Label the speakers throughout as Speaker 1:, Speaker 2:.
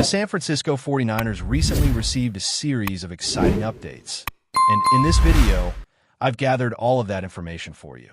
Speaker 1: The San Francisco 49ers recently received a series of exciting updates, and in this video, I've gathered all of that information for you.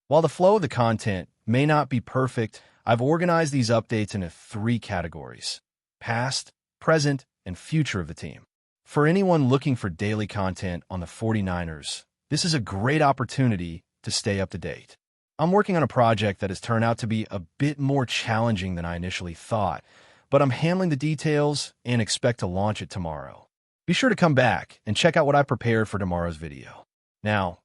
Speaker 1: While the flow of the content may not be perfect, I've organized these updates into 3 categories: past, present, and future of the team. For anyone looking for daily content on the 49ers, this is a great opportunity to stay up to date. I'm working on a project that has turned out to be a bit more challenging than I initially thought, but I'm handling the details and expect to launch it tomorrow. Be sure to come back and check out what I prepared for tomorrow's video. Now,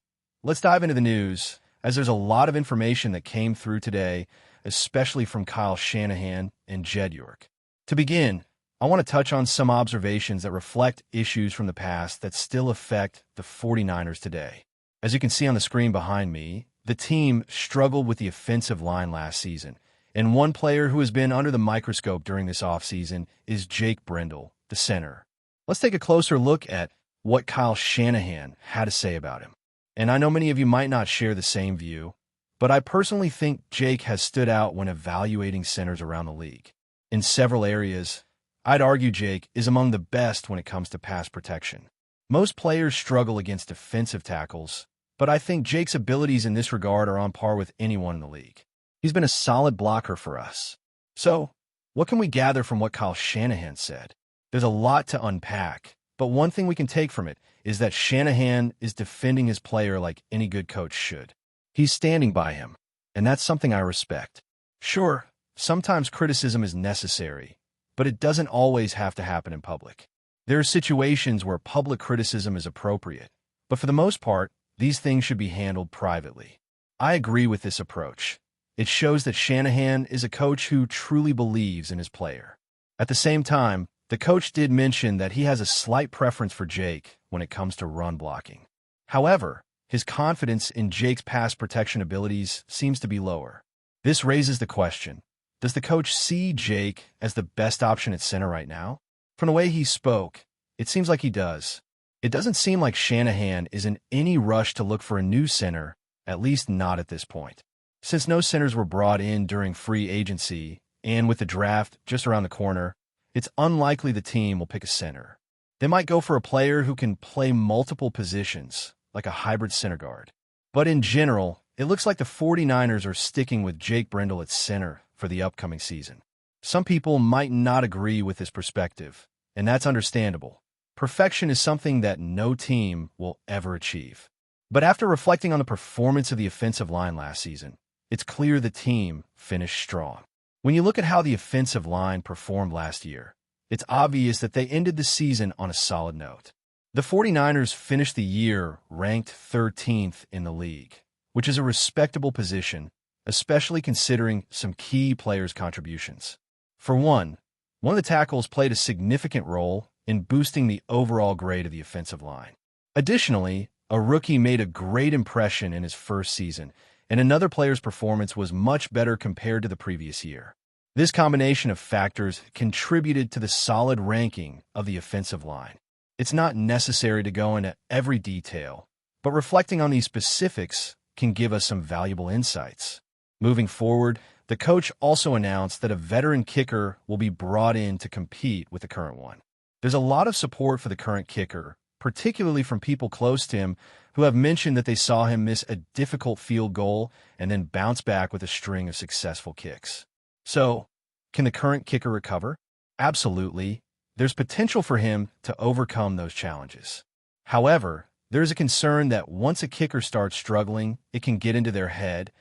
Speaker 1: let's dive into the news, as there's a lot of information that came through today, especially from Kyle Shanahan and Jed York. To begin, I want to touch on some observations that reflect issues from the past that still affect the 49ers today. As you can see on the screen behind me, the team struggled with the offensive line last season, and one player who has been under the microscope during this offseason is Jake Brendel, the center. Let's take a closer look at what Kyle Shanahan had to say about him. And I know many of you might not share the same view, but I personally think Jake has stood out when evaluating centers around the league. In several areas, I'd argue Jake is among the best when it comes to pass protection. Most players struggle against defensive tackles, but I think Jake's abilities in this regard are on par with anyone in the league. He's been a solid blocker for us. So, what can we gather from what Kyle Shanahan said? There's a lot to unpack, but one thing we can take from it is that Shanahan is defending his player like any good coach should. He's standing by him, and that's something I respect. Sure, sometimes criticism is necessary, but it doesn't always have to happen in public. There are situations where public criticism is appropriate, but for the most part, these things should be handled privately. I agree with this approach. It shows that Shanahan is a coach who truly believes in his player. At the same time, the coach did mention that he has a slight preference for Jake when it comes to run blocking. However, his confidence in Jake's pass protection abilities seems to be lower. This raises the question, does the coach see Jake as the best option at center right now? From the way he spoke, it seems like he does. It doesn't seem like Shanahan is in any rush to look for a new center, at least not at this point. Since no centers were brought in during free agency, and with the draft just around the corner, it's unlikely the team will pick a center. They might go for a player who can play multiple positions, like a hybrid center guard. But in general, it looks like the 49ers are sticking with Jake Brendel at center for the upcoming season. Some people might not agree with this perspective, and that's understandable. Perfection is something that no team will ever achieve. But after reflecting on the performance of the offensive line last season, it's clear the team finished strong. When you look at how the offensive line performed last year, it's obvious that they ended the season on a solid note. The 49ers finished the year ranked 13th in the league, which is a respectable position, especially considering some key players' contributions. For one of the tackles played a significant role in boosting the overall grade of the offensive line. Additionally, a rookie made a great impression in his first season, and another player's performance was much better compared to the previous year. This combination of factors contributed to the solid ranking of the offensive line. It's not necessary to go into every detail, but reflecting on these specifics can give us some valuable insights. Moving forward, the coach also announced that a veteran kicker will be brought in to compete with the current one. There's a lot of support for the current kicker, particularly from people close to him who have mentioned that they saw him miss a difficult field goal and then bounce back with a string of successful kicks. So, can the current kicker recover? Absolutely. There's potential for him to overcome those challenges. However, there's a concern that once a kicker starts struggling, it can get into their head,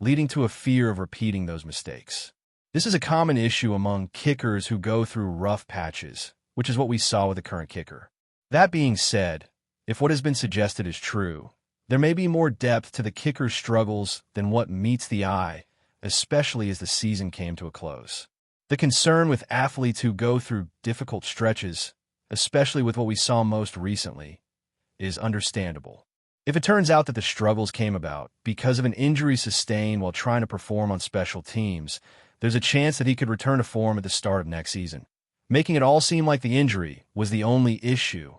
Speaker 1: leading to a fear of repeating those mistakes. This is a common issue among kickers who go through rough patches, which is what we saw with the current kicker. That being said, if what has been suggested is true, there may be more depth to the kicker's struggles than what meets the eye, especially as the season came to a close. The concern with athletes who go through difficult stretches, especially with what we saw most recently, is understandable. If it turns out that the struggles came about because of an injury sustained while trying to perform on special teams, there's a chance that he could return to form at the start of next season, making it all seem like the injury was the only issue,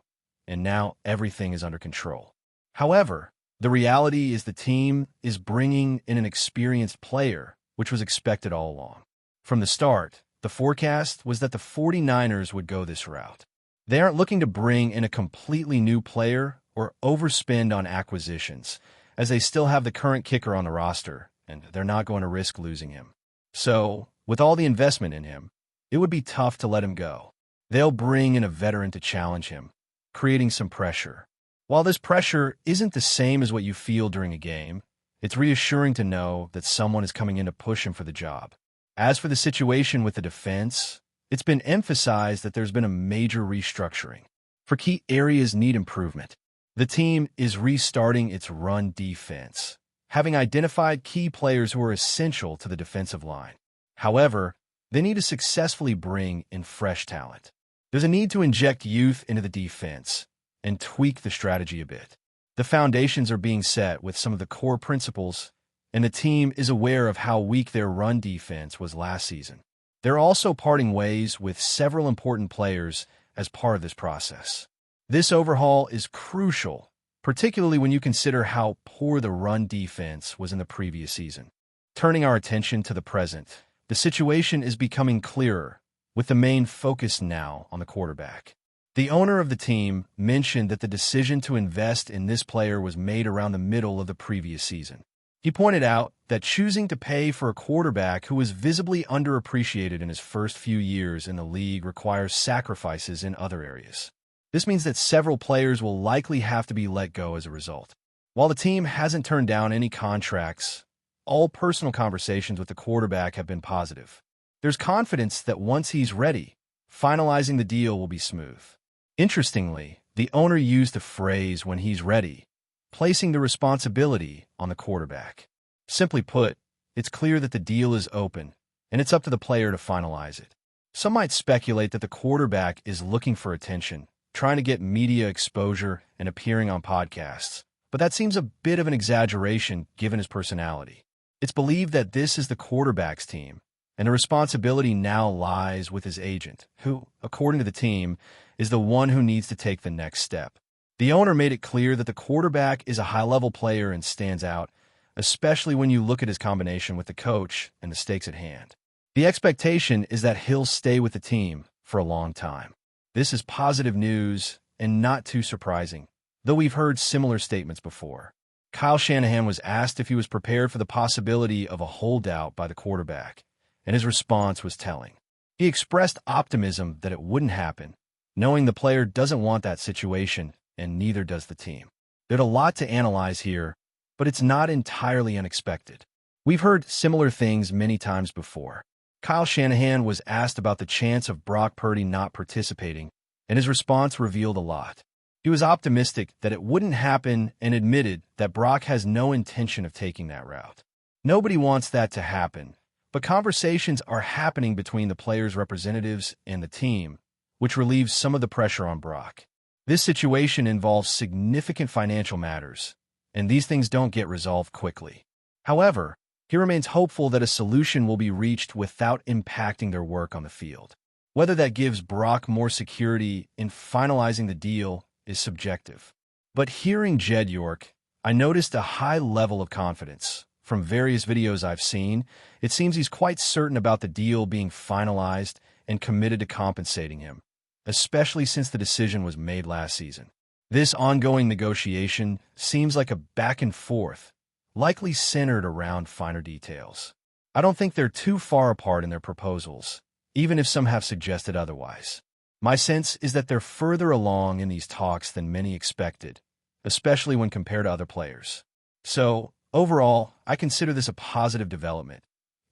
Speaker 1: and now everything is under control. However, the reality is the team is bringing in an experienced player, which was expected all along. From the start, the The forecast was that the 49ers would go this route. They aren't looking to bring in a completely new player or overspend on acquisitions, as they still have the current kicker on the roster, and they're not going to risk losing him. So, with all the investment in him, it would be tough to let him go. They'll bring in a veteran to challenge him, creating some pressure. While this pressure isn't the same as what you feel during a game, it's reassuring to know that someone is coming in to push him for the job. As for the situation with the defense, it's been emphasized that there's been a major restructuring. For key areas need improvement. The team is restarting its run defense, having identified key players who are essential to the defensive line. However, they need to successfully bring in fresh talent. There's a need to inject youth into the defense and tweak the strategy a bit. The foundations are being set with some of the core principles, and the team is aware of how weak their run defense was last season. They're also parting ways with several important players as part of this process. This overhaul is crucial, particularly when you consider how poor the run defense was in the previous season. Turning our attention to the present, the situation is becoming clearer, with the main focus now on the quarterback. The owner of the team mentioned that the decision to invest in this player was made around the middle of the previous season. He pointed out that choosing to pay for a quarterback who was visibly underappreciated in his first few years in the league requires sacrifices in other areas. This means that several players will likely have to be let go as a result. While the team hasn't turned down any contracts, all personal conversations with the quarterback have been positive. There's confidence that once he's ready, finalizing the deal will be smooth. Interestingly, the owner used the phrase "when he's ready," placing the responsibility on the quarterback. Simply put, it's clear that the deal is open, and it's up to the player to finalize it. Some might speculate that the quarterback is looking for attention, trying to get media exposure and appearing on podcasts, but that seems a bit of an exaggeration given his personality. It's believed that this is the quarterback's team, and the responsibility now lies with his agent, who, according to the team, is the one who needs to take the next step. The owner made it clear that the quarterback is a high-level player and stands out, especially when you look at his combination with the coach and the stakes at hand. The expectation is that he'll stay with the team for a long time. This is positive news and not too surprising, though we've heard similar statements before. Kyle Shanahan was asked if he was prepared for the possibility of a holdout by the quarterback, and his response was telling. He expressed optimism that it wouldn't happen, knowing the player doesn't want that situation, and neither does the team. There's a lot to analyze here, but it's not entirely unexpected. We've heard similar things many times before. Kyle Shanahan was asked about the chance of Brock Purdy not participating, and his response revealed a lot. He was optimistic that it wouldn't happen and admitted that Brock has no intention of taking that route. Nobody wants that to happen, but conversations are happening between the players' representatives and the team, which relieves some of the pressure on Brock. This situation involves significant financial matters, and these things don't get resolved quickly. However, he remains hopeful that a solution will be reached without impacting their work on the field. Whether that gives Brock more security in finalizing the deal is subjective. But hearing Jed York, I noticed a high level of confidence. From various videos I've seen, it seems he's quite certain about the deal being finalized and committed to compensating him, especially since the decision was made last season. This ongoing negotiation seems like a back and forth, likely centered around finer details. I don't think they're too far apart in their proposals, even if some have suggested otherwise. My sense is that they're further along in these talks than many expected, especially when compared to other players. So, overall, I consider this a positive development,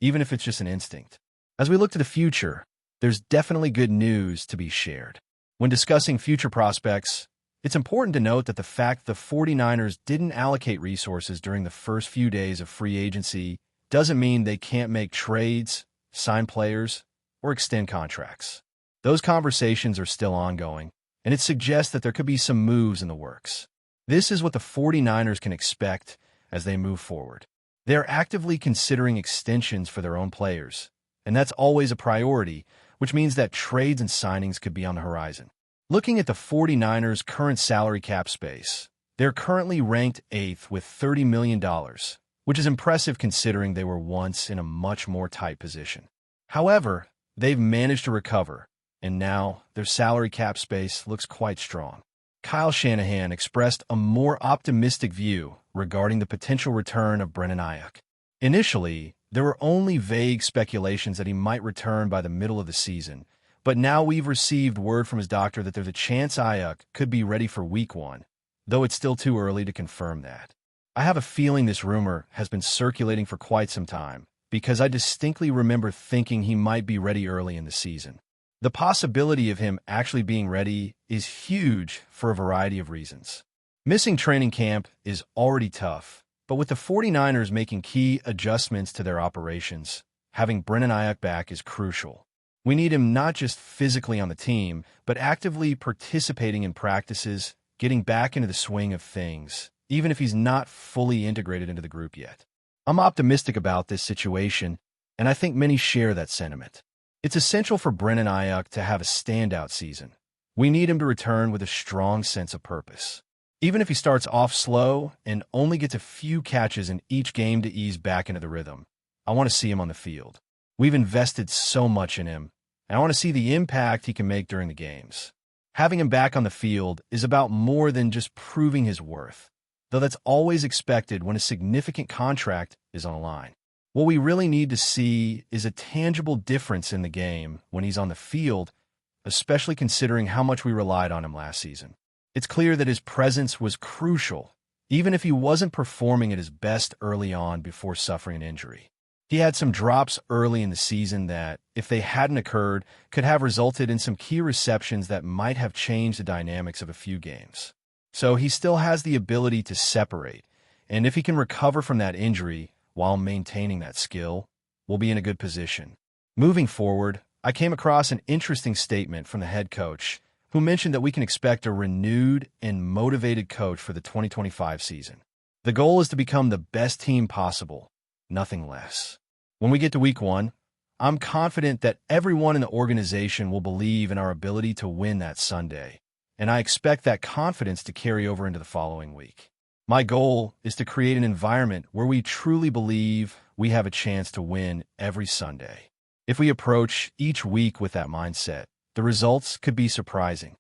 Speaker 1: even if it's just an instinct. As we look to the future, there's definitely good news to be shared. When discussing future prospects, it's important to note that the fact the 49ers didn't allocate resources during the first few days of free agency doesn't mean they can't make trades, sign players, or extend contracts. Those conversations are still ongoing, and it suggests that there could be some moves in the works. This is what the 49ers can expect as they move forward. They're actively considering extensions for their own players, and that's always a priority, which means that trades and signings could be on the horizon. Looking at the 49ers' current salary cap space, they're currently ranked 8th with $30 million, which is impressive considering they were once in a much more tight position. However, they've managed to recover, and now their salary cap space looks quite strong. Kyle Shanahan expressed a more optimistic view regarding the potential return of Brandon Aiyuk. Initially, there were only vague speculations that he might return by the middle of the season, but now we've received word from his doctor that there's a chance Aiyuk could be ready for Week 1, though it's still too early to confirm that. I have a feeling this rumor has been circulating for quite some time, because I distinctly remember thinking he might be ready early in the season. The possibility of him actually being ready is huge for a variety of reasons. Missing training camp is already tough, but with the 49ers making key adjustments to their operations, having Brandon Aiyuk back is crucial. We need him not just physically on the team, but actively participating in practices, getting back into the swing of things, even if he's not fully integrated into the group yet. I'm optimistic about this situation, and I think many share that sentiment. It's essential for Brandon Aiyuk to have a standout season. We need him to return with a strong sense of purpose. Even if he starts off slow and only gets a few catches in each game to ease back into the rhythm, I want to see him on the field. We've invested so much in him, and I want to see the impact he can make during the games. Having him back on the field is about more than just proving his worth, though that's always expected when a significant contract is on the line. What we really need to see is a tangible difference in the game when he's on the field, especially considering how much we relied on him last season. It's clear that his presence was crucial, even if he wasn't performing at his best early on before suffering an injury. He had some drops early in the season that, if they hadn't occurred, could have resulted in some key receptions that might have changed the dynamics of a few games. So he still has the ability to separate, and if he can recover from that injury while maintaining that skill, we'll be in a good position. Moving forward, I came across an interesting statement from the head coach, who mentioned that we can expect a renewed and motivated coach for the 2025 season. The goal is to become the best team possible, nothing less. When we get to Week 1, I'm confident that everyone in the organization will believe in our ability to win that Sunday, and I expect that confidence to carry over into the following week. My goal is to create an environment where we truly believe we have a chance to win every Sunday. If we approach each week with that mindset, the results could be surprising.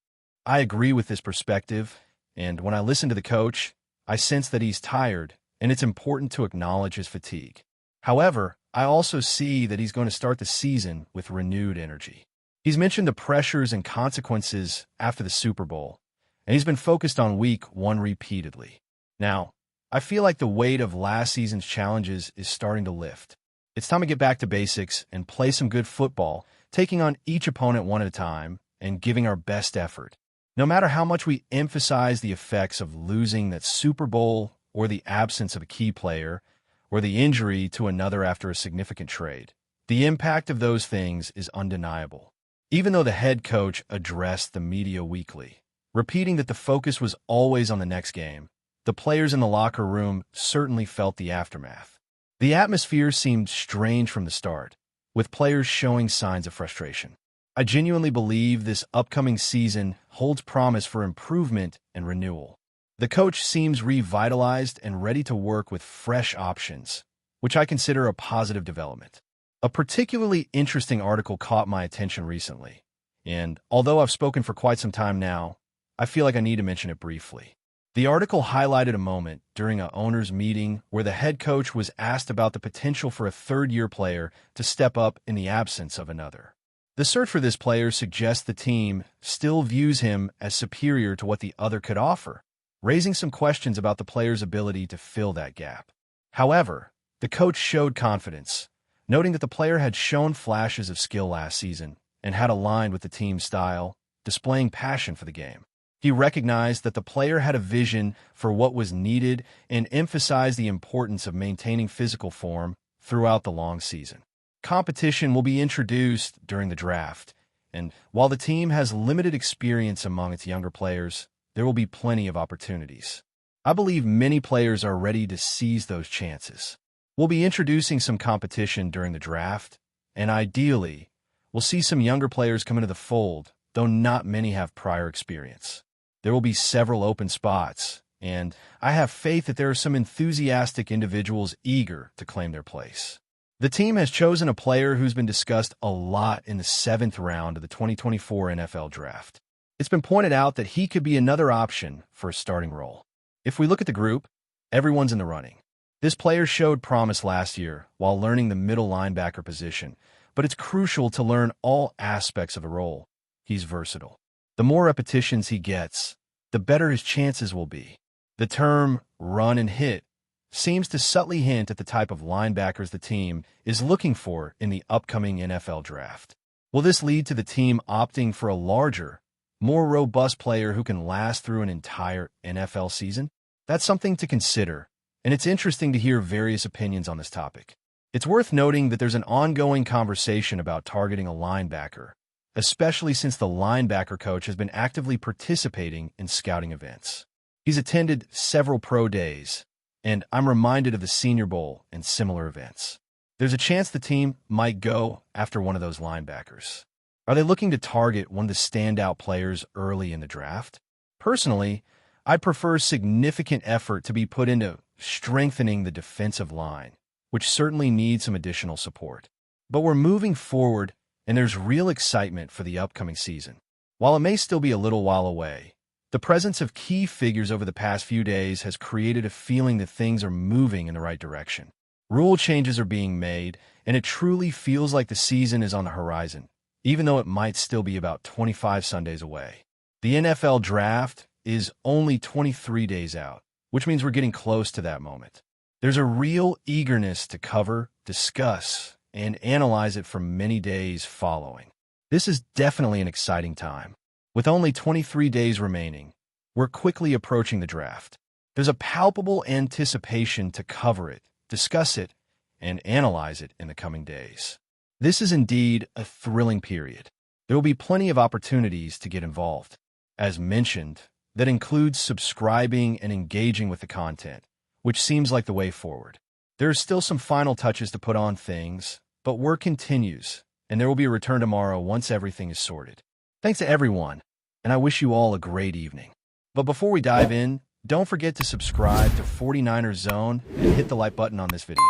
Speaker 1: I agree with this perspective, and when I listen to the coach, I sense that he's tired, and it's important to acknowledge his fatigue. However, I also see that he's going to start the season with renewed energy. He's mentioned the pressures and consequences after the Super Bowl, and he's been focused on Week 1 repeatedly. Now, I feel like the weight of last season's challenges is starting to lift. It's time to get back to basics and play some good football, taking on each opponent one at a time and giving our best effort. No matter how much we emphasize the effects of losing that Super Bowl or the absence of a key player or the injury to another after a significant trade, the impact of those things is undeniable. Even though the head coach addressed the media weekly, repeating that the focus was always on the next game, the players in the locker room certainly felt the aftermath. The atmosphere seemed strange from the start, with players showing signs of frustration. I genuinely believe this upcoming season holds promise for improvement and renewal. The coach seems revitalized and ready to work with fresh options, which I consider a positive development. A particularly interesting article caught my attention recently, and although I've spoken for quite some time now, I feel like I need to mention it briefly. The article highlighted a moment during an owners' meeting where the head coach was asked about the potential for a third-year player to step up in the absence of another. The search for this player suggests the team still views him as superior to what the other could offer, raising some questions about the player's ability to fill that gap. However, the coach showed confidence, noting that the player had shown flashes of skill last season and had aligned with the team's style, displaying passion for the game. He recognized that the player had a vision for what was needed and emphasized the importance of maintaining physical form throughout the long season. Competition will be introduced during the draft, and while the team has limited experience among its younger players, there will be plenty of opportunities. I believe many players are ready to seize those chances. We'll be introducing some competition during the draft, and ideally, we'll see some younger players come into the fold, though not many have prior experience. There will be several open spots, and I have faith that there are some enthusiastic individuals eager to claim their place. The team has chosen a player who's been discussed a lot in the 7th round of the 2024 NFL Draft. It's been pointed out that he could be another option for a starting role. If we look at the group, everyone's in the running. This player showed promise last year while learning the middle linebacker position, but it's crucial to learn all aspects of the role. He's versatile. The more repetitions he gets, the better his chances will be. The term run and hit seems to subtly hint at the type of linebackers the team is looking for in the upcoming NFL Draft. Will this lead to the team opting for a larger, more robust player who can last through an entire NFL season? That's something to consider, and it's interesting to hear various opinions on this topic. It's worth noting that there's an ongoing conversation about targeting a linebacker, especially since the linebacker coach has been actively participating in scouting events. He's attended several pro days, and I'm reminded of the Senior Bowl and similar events. There's a chance the team might go after one of those linebackers. Are they looking to target one of the standout players early in the draft? Personally, I'd prefer significant effort to be put into strengthening the defensive line, which certainly needs some additional support. But we're moving forward, and there's real excitement for the upcoming season. While it may still be a little while away, the presence of key figures over the past few days has created a feeling that things are moving in the right direction. Rule changes are being made, and it truly feels like the season is on the horizon, even though it might still be about 25 Sundays away. The NFL Draft is only 23 days out, which means we're getting close to that moment. There's a real eagerness to cover, discuss, and analyze it for many days following. This is definitely an exciting time. With only 23 days remaining, we're quickly approaching the draft. There's a palpable anticipation to cover it, discuss it, and analyze it in the coming days. This is indeed a thrilling period. There will be plenty of opportunities to get involved. As mentioned, that includes subscribing and engaging with the content, which seems like the way forward. There are still some final touches to put on things, but work continues, and there will be a return tomorrow once everything is sorted. Thanks to everyone, and I wish you all a great evening. But before we dive in, don't forget to subscribe to 49ers Zone and hit the like button on this video.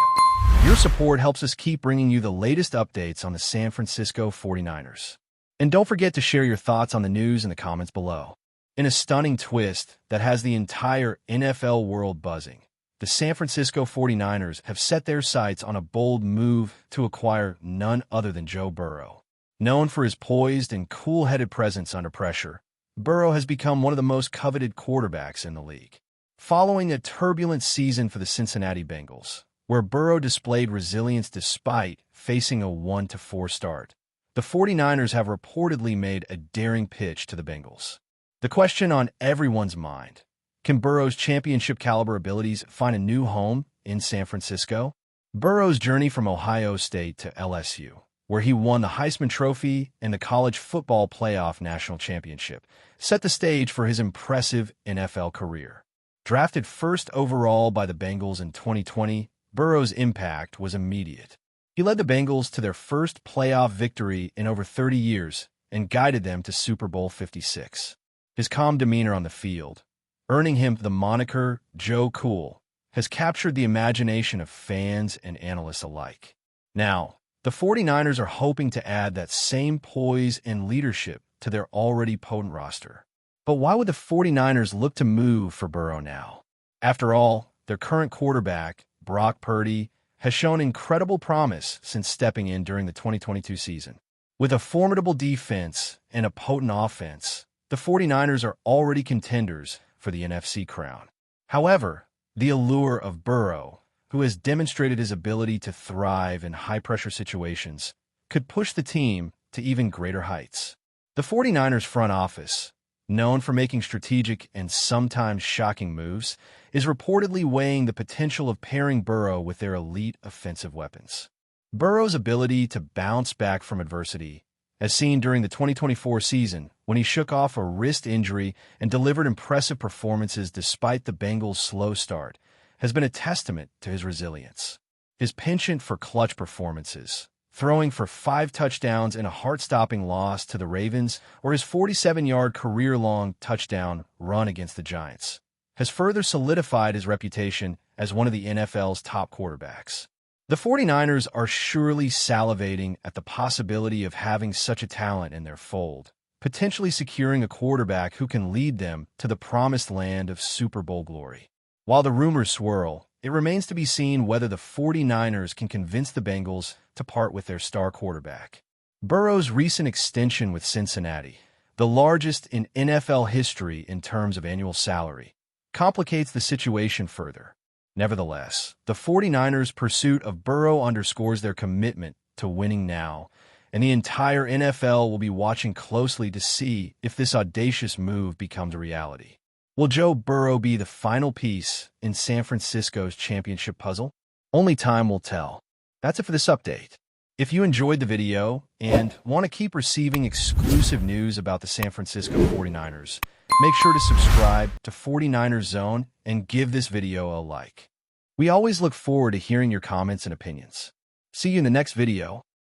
Speaker 1: Your support helps us keep bringing you the latest updates on the San Francisco 49ers. And don't forget to share your thoughts on the news in the comments below. In a stunning twist that has the entire NFL world buzzing, the San Francisco 49ers have set their sights on a bold move to acquire none other than Joe Burrow. Known for his poised and cool-headed presence under pressure, Burrow has become one of the most coveted quarterbacks in the league. Following a turbulent season for the Cincinnati Bengals, where Burrow displayed resilience despite facing a 1-4 start, the 49ers have reportedly made a daring pitch to the Bengals. The question on everyone's mind, can Burrow's championship-caliber abilities find a new home in San Francisco? Burrow's journey from Ohio State to LSU, where he won the Heisman Trophy and the College Football Playoff National Championship, set the stage for his impressive NFL career. Drafted first overall by the Bengals in 2020, Burrow's impact was immediate. He led the Bengals to their first playoff victory in over 30 years and guided them to Super Bowl 56. His calm demeanor on the field, earning him the moniker Joe Cool, has captured the imagination of fans and analysts alike. Now, the 49ers are hoping to add that same poise and leadership to their already potent roster. But why would the 49ers look to move for Burrow now? After all, their current quarterback, Brock Purdy, has shown incredible promise since stepping in during the 2022 season. With a formidable defense and a potent offense, the 49ers are already contenders for the NFC crown. However, the allure of Burrow, who has demonstrated his ability to thrive in high-pressure situations, could push the team to even greater heights. The 49ers front office, known for making strategic and sometimes shocking moves, is reportedly weighing the potential of pairing Burrow with their elite offensive weapons. Burrow's ability to bounce back from adversity, as seen during the 2024 season when he shook off a wrist injury and delivered impressive performances despite the Bengals' slow start, has been a testament to his resilience. His penchant for clutch performances, throwing for 5 touchdowns in a heart-stopping loss to the Ravens, or his 47-yard career-long touchdown run against the Giants, has further solidified his reputation as one of the NFL's top quarterbacks. The 49ers are surely salivating at the possibility of having such a talent in their fold, potentially securing a quarterback who can lead them to the promised land of Super Bowl glory. While the rumors swirl, it remains to be seen whether the 49ers can convince the Bengals to part with their star quarterback. Burrow's recent extension with Cincinnati, the largest in NFL history in terms of annual salary, complicates the situation further. Nevertheless, the 49ers' pursuit of Burrow underscores their commitment to winning now, and the entire NFL will be watching closely to see if this audacious move becomes a reality. Will Joe Burrow be the final piece in San Francisco's championship puzzle? Only time will tell. That's it for this update. If you enjoyed the video and want to keep receiving exclusive news about the San Francisco 49ers, make sure to subscribe to 49ers Zone and give this video a like. We always look forward to hearing your comments and opinions. See you in the next video.